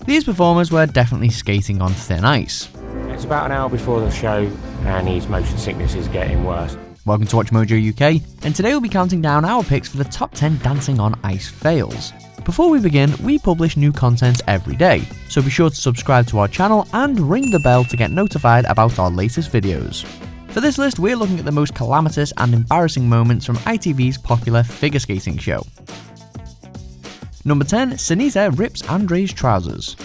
These performers were definitely skating on thin ice. It's about an hour before the show and his motion sickness is getting worse. Welcome to Watch Mojo UK, and today we'll be counting down our picks for the top 10 dancing on ice fails. Before we begin, we publish new content every day, so be sure to subscribe to our channel and ring the bell to get notified about our latest videos. For this list, we're looking at the most calamitous and embarrassing moments from ITV's popular figure skating show. Number 10, Sinitta rips Andrei's trousers.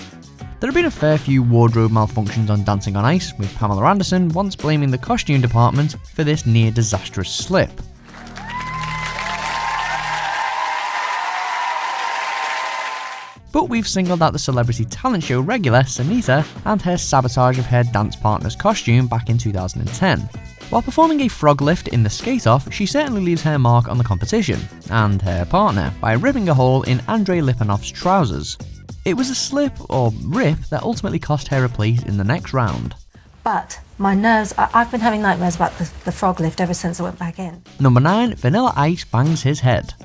There have been a fair few wardrobe malfunctions on Dancing on Ice, with Pamela Anderson once blaming the costume department for this near disastrous slip. But we've singled out the celebrity talent show regular Sinitta and her sabotage of her dance partner's costume back in 2010. While performing a frog lift in the skate-off, she certainly leaves her mark on the competition, and her partner, by ripping a hole in Andrei Lipanov's trousers. It was a slip, or rip, that ultimately cost her a place in the next round. But my nerves, I've been having nightmares about the frog lift ever since I went back in. Number 9, Vanilla Ice bangs his head.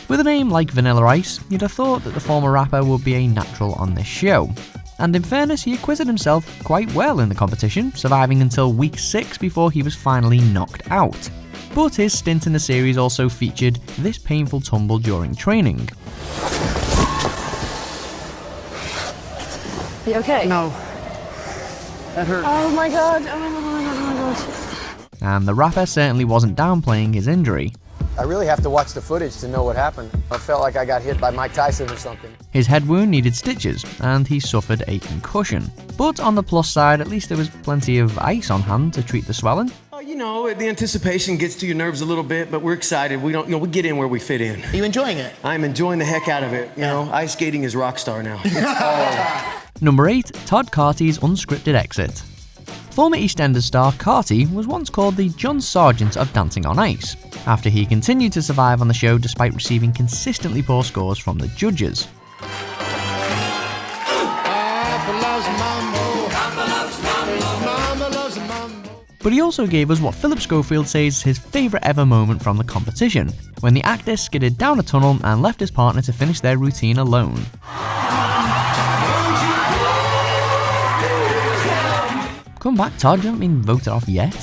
With a name like Vanilla Ice, you'd have thought that the former rapper would be a natural on this show. And in fairness, he acquitted himself quite well in the competition, surviving until week 6 before he was finally knocked out. But his stint in the series also featured this painful tumble during training. Are you okay? No. That hurt. Oh my god, oh my god. And the rapper certainly wasn't downplaying his injury. I really have to watch the footage to know what happened. I felt like I got hit by Mike Tyson or something. His head wound needed stitches, and he suffered a concussion. But on the plus side, at least there was plenty of ice on hand to treat the swelling. You know, the anticipation gets to your nerves a little bit, but we're excited. We we get in where we fit in. Are you enjoying it? I'm enjoying the heck out of it. You know, ice skating is rock star now. Number 8, Todd Carty's unscripted exit. Former EastEnders star Carty was once called the John Sargent of Dancing on Ice, after he continued to survive on the show despite receiving consistently poor scores from the judges. But he also gave us what Philip Schofield says is his favourite ever moment from the competition, when the actor skidded down a tunnel and left his partner to finish their routine alone. Come back, Todd, you haven't been voted off yet.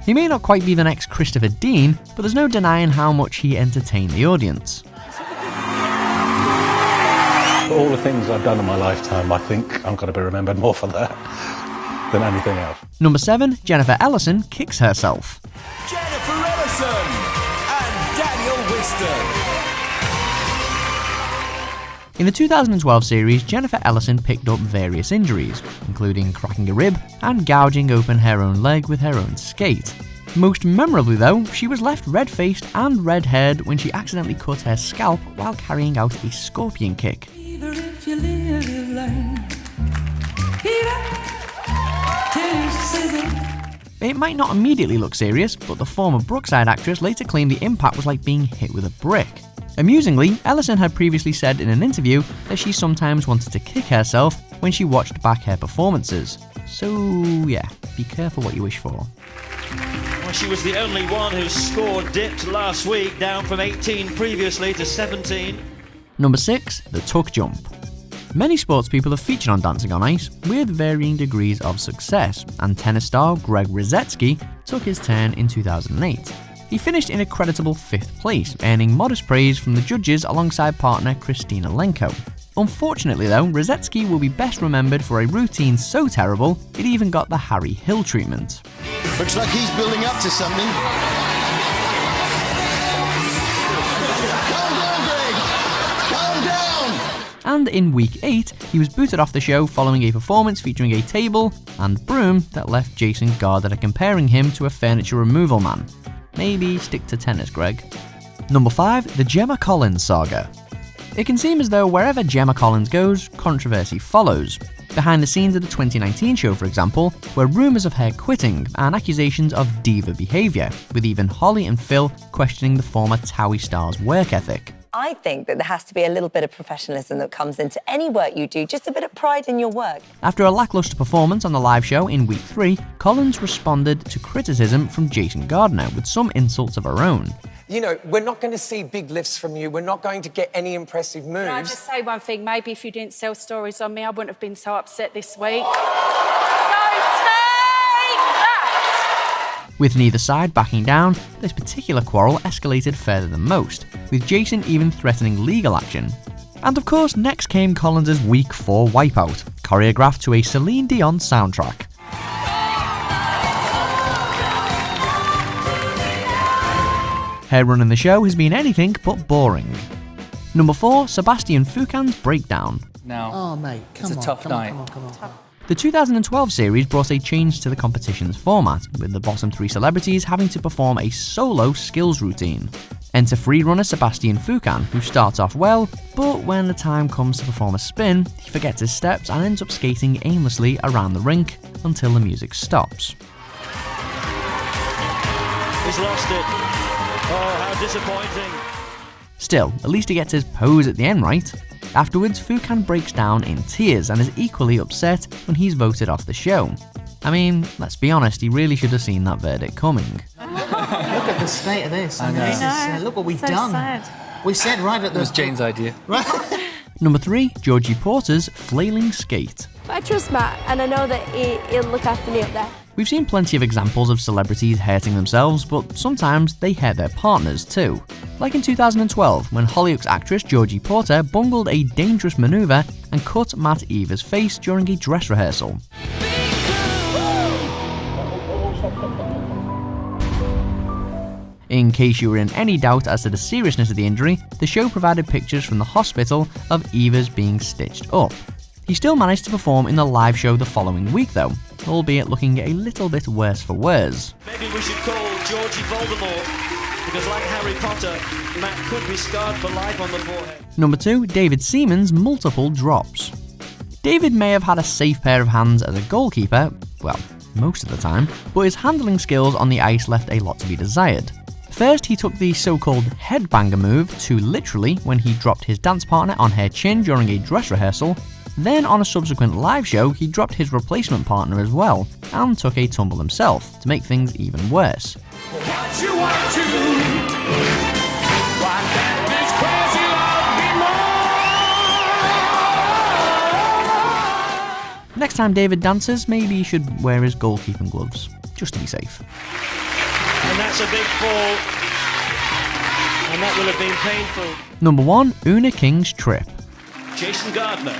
He may not quite be the next Christopher Dean, but there's no denying how much he entertained the audience. For all the things I've done in my lifetime, I think I'm going to be remembered more for that than anything else. Number 7, Jennifer Ellison kicks herself. Jennifer Ellison and Daniel Whiston. In the 2012 series, Jennifer Ellison picked up various injuries, including cracking a rib and gouging open her own leg with her own skate. Most memorably though, she was left red-faced and red-haired when she accidentally cut her scalp while carrying out a scorpion kick. It might not immediately look serious, but the former Brookside actress later claimed the impact was like being hit with a brick. Amusingly, Ellison had previously said in an interview that she sometimes wanted to kick herself when she watched back her performances. So yeah, be careful what you wish for. Well, she was the only one whose score dipped last week, down from 18 previously to 17. Number 6, the tuck jump. Many sports people have featured on Dancing on Ice with varying degrees of success, and tennis star Greg Rosetsky took his turn in 2008. He finished in a creditable 5th place, earning modest praise from the judges alongside partner Kristina Lenko. Unfortunately though, Rosetsky will be best remembered for a routine so terrible it even got the Harry Hill treatment. Looks like he's building up to something. Calm down, Greg! Calm down! And in week 8, he was booted off the show following a performance featuring a table and broom that left Jason Gardner comparing him to a furniture removal man. Maybe stick to tennis, Greg. Number 5, the Gemma Collins Saga. It can seem as though wherever Gemma Collins goes, controversy follows. Behind the scenes of the 2019 show, for example, were rumours of her quitting and accusations of diva behaviour, with even Holly and Phil questioning the former Towie star's work ethic. I think that there has to be a little bit of professionalism that comes into any work you do, just a bit of pride in your work. After a lacklustre performance on the live show in week 3, Collins responded to criticism from Jason Gardner with some insults of her own. you know, we're not going to see big lifts from you. We're not going to get any impressive moves. Can I just say one thing? Maybe if you didn't sell stories on me, I wouldn't have been so upset this week. So take that! With neither side backing down, this particular quarrel escalated further than most, with Jason even threatening legal action. And of course, next came Collins' Week 4 wipeout, choreographed to a Celine Dion soundtrack. Her run in the show has been anything but boring. Number 4, Sébastien Foucan's Breakdown. Now, oh mate, it's a tough night. Come on. The 2012 series brought a change to the competition's format, with the bottom 3 celebrities having to perform a solo skills routine. Enter freerunner Sébastien Foucan, who starts off well, but when the time comes to perform a spin, he forgets his steps and ends up skating aimlessly around the rink until the music stops. He's lost it. Oh, how disappointing. Still, at least he gets his pose at the end right. Afterwards, Foucan breaks down in tears and is equally upset when he's voted off the show. I mean, let's be honest, he really should have seen that verdict coming. Look at the state of this. I know. This is, look what we've done. Sad. We said right at the... It was Jane's idea. Number 3, Jorgie Porter's Flailing skate. I trust Matt, and I know that he'll look after me up there. We've seen plenty of examples of celebrities hurting themselves, but sometimes they hurt their partners too. Like in 2012, when Hollyoaks actress Jorgie Porter bungled a dangerous manoeuvre and cut Matt Eva's face during a dress rehearsal. In case you were in any doubt as to the seriousness of the injury, the show provided pictures from the hospital of Eva's being stitched up. He still managed to perform in the live show the following week though, albeit looking a little bit worse for wears. Maybe we should call Jorgie Voldemort, because like Harry Potter, Matt could be scarred for life on the forehead. Number 2, David Seaman's multiple drops. David may have had a safe pair of hands as a goalkeeper, well, most of the time, but his handling skills on the ice left a lot to be desired. First, he took the so-called headbanger move to literally when he dropped his dance partner on her chin during a dress rehearsal. Then on a subsequent live show, he dropped his replacement partner as well, and took a tumble himself, to make things even worse. What you want to? Why can't this crazy love be more? Next time David dances, maybe he should wear his goalkeeping gloves, just to be safe. And that's a big fall, and that will have been painful. Number 1, Oona King's trip. Jason Gardner.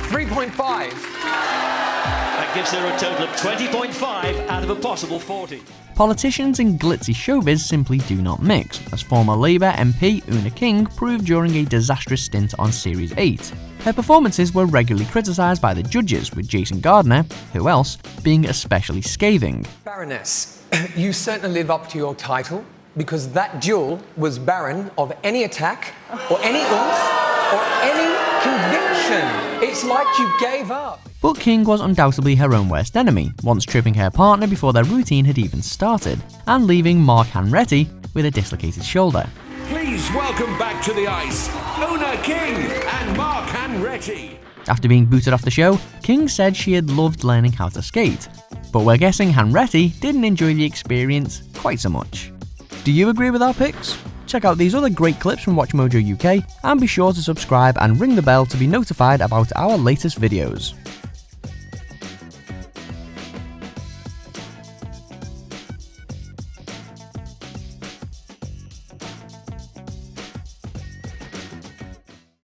3.5. That gives her a total of 20.5 out of a possible 40. Politicians and glitzy showbiz simply do not mix, as former Labour MP Oona King proved during a disastrous stint on Series 8. Her performances were regularly criticised by the judges, with Jason Gardner, who else, being especially scathing. Baroness, you certainly live up to your title, because that duel was barren of any attack, or any oomph, or any conviction. It's like you gave up. But King was undoubtedly her own worst enemy, once tripping her partner before their routine had even started, and leaving Mark Hanretty with a dislocated shoulder. Please welcome back to the ice, Oona King and Mark Hanretty. After being booted off the show, King said she had loved learning how to skate, but we're guessing Hanretty didn't enjoy the experience quite so much. Do you agree with our picks? Check out these other great clips from WatchMojo UK, and be sure to subscribe and ring the bell to be notified about our latest videos.